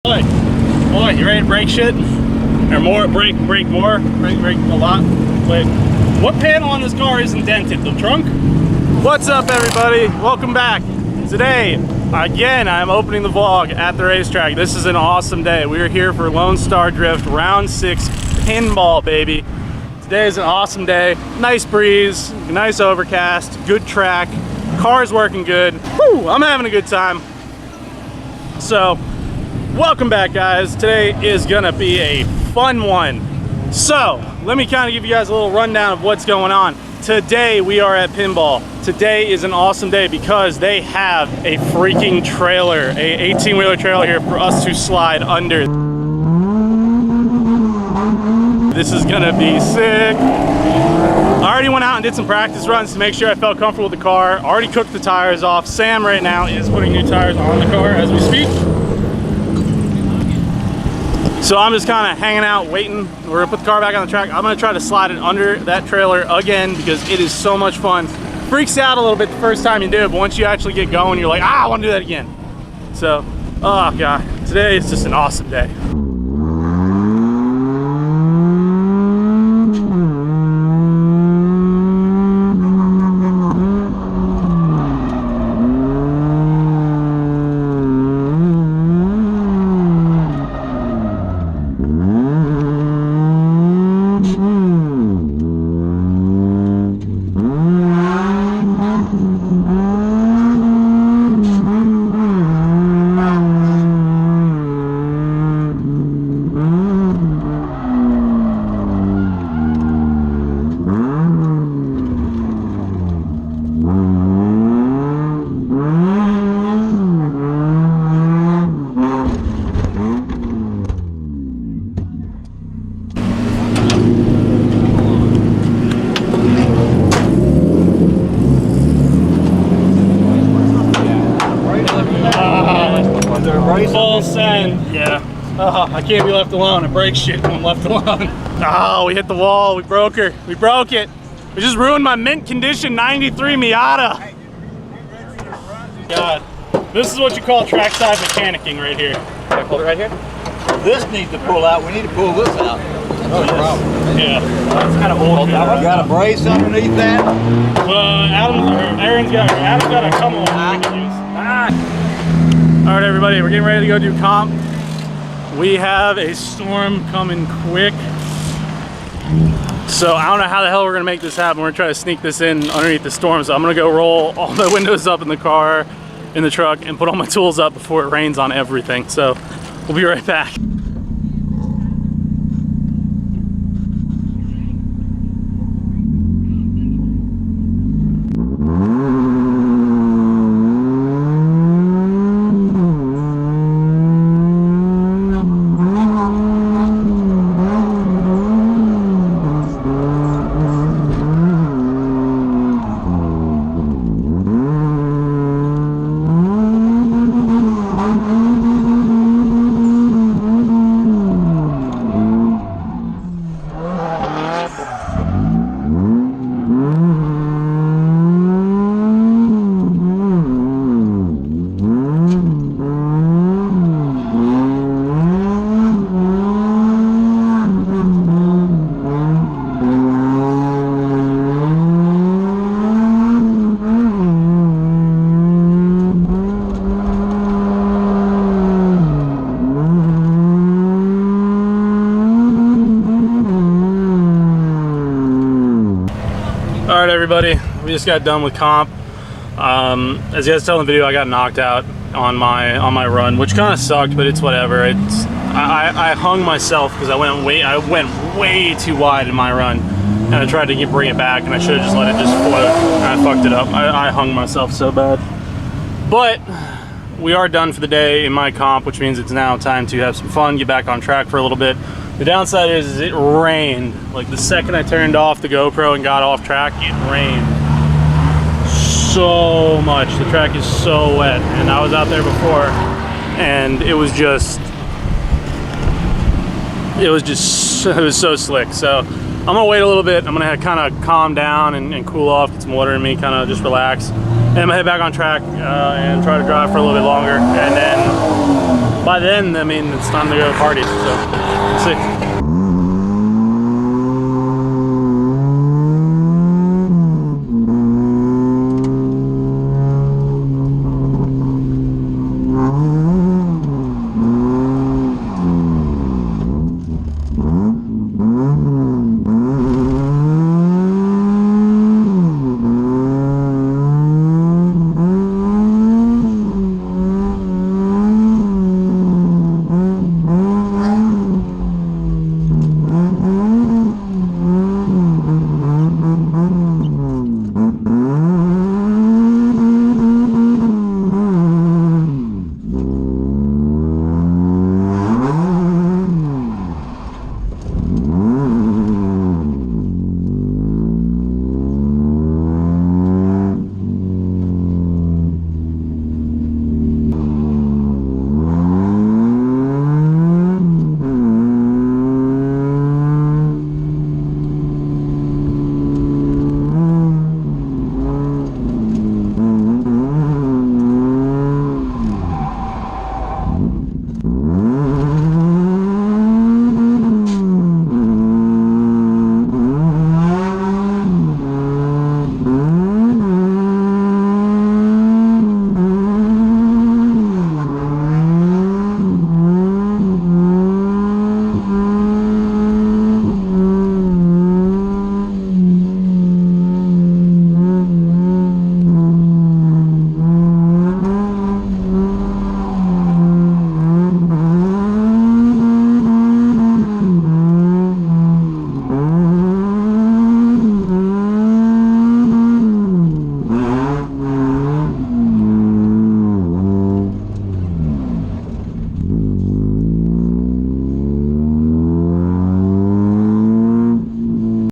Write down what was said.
Boy, you ready to break shit? Or more, break more? Break a lot? Wait, what panel on this car isn't dented? The trunk? What's up, everybody? Welcome back. Today, again, I'm opening the vlog at the racetrack. This is an awesome day. We are here for Lone Star Drift Round 6 Pinball, baby. Today is an awesome day. Nice breeze, nice overcast, good track. Car's working good. Woo, I'm having a good time. So, welcome back, guys. Today is gonna be a fun one. So let me kind of give you guys a little rundown of what's going on. Today we are at Pinball. Today is an awesome day because they have a freaking trailer, a 18-wheeler trailer here for us to slide under. This is gonna be sick. I already went out and did some practice runs to make sure I felt comfortable with the car. Already cooked the tires off. Sam right now is putting new tires on the car as we speak. So I'm just kind of hanging out, waiting. We're gonna put the car back on the track. I'm gonna try to slide it under that trailer again because it is so much fun. Freaks out a little bit the first time you do it, but once you actually get going, you're like, I wanna do that again. So, oh God, today is just an awesome day. Full send, yeah. Oh, I can't be left alone. I break shit when I'm left alone. Oh, we hit the wall. We broke her. We broke it. We just ruined my mint condition 93 Miata. God, this is what you call trackside mechanicking right here. Can I pull it right here? This needs to pull out. We need to pull this out. Oh, yes. Yeah. That's kind of old. You got a brace underneath that? Aaron's got a come on we can use. All right, everybody, we're getting ready to go do comp. We have a storm coming quick. So I don't know how the hell we're gonna make this happen. We're gonna try to sneak this in underneath the storm. So I'm gonna go roll all my windows up in the car, in the truck, and put all my tools up before it rains on everything. So we'll be right back. All right, everybody, we just got done with comp. As you guys saw in the video, I got knocked out on my run, which kind of sucked, but it's whatever. I hung myself because I went way too wide in my run, and I tried to bring it back, and I should have just let it just float, and I fucked it up. I hung myself so bad. But we are done for the day in my comp, which means it's now time to have some fun, get back on track for a little bit. The downside is it rained. Like the second I turned off the GoPro and got off track, it rained so much. The track is so wet, and I was out there before, and it was so slick. So I'm gonna wait a little bit. I'm gonna kind of calm down and cool off, get some water in me, kind of just relax. And I'm gonna head back on track and try to drive for a little bit longer. And then by then, I mean, it's time to go party. So, let's see.